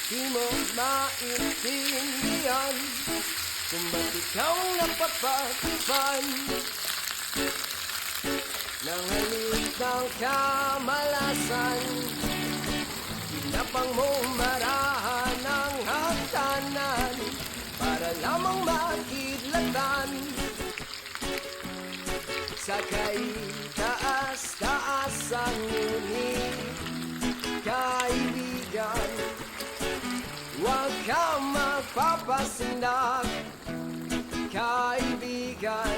Di mo maintindihan kung ba't ikaw napapagpan ng halik ng kamalasan. Tinapang mo marahan ng hagdanan para lamang makidlatan sa kaitaas-taasan. Ngunit kaibigan, huwag kang magpapasindak. Kaibigan,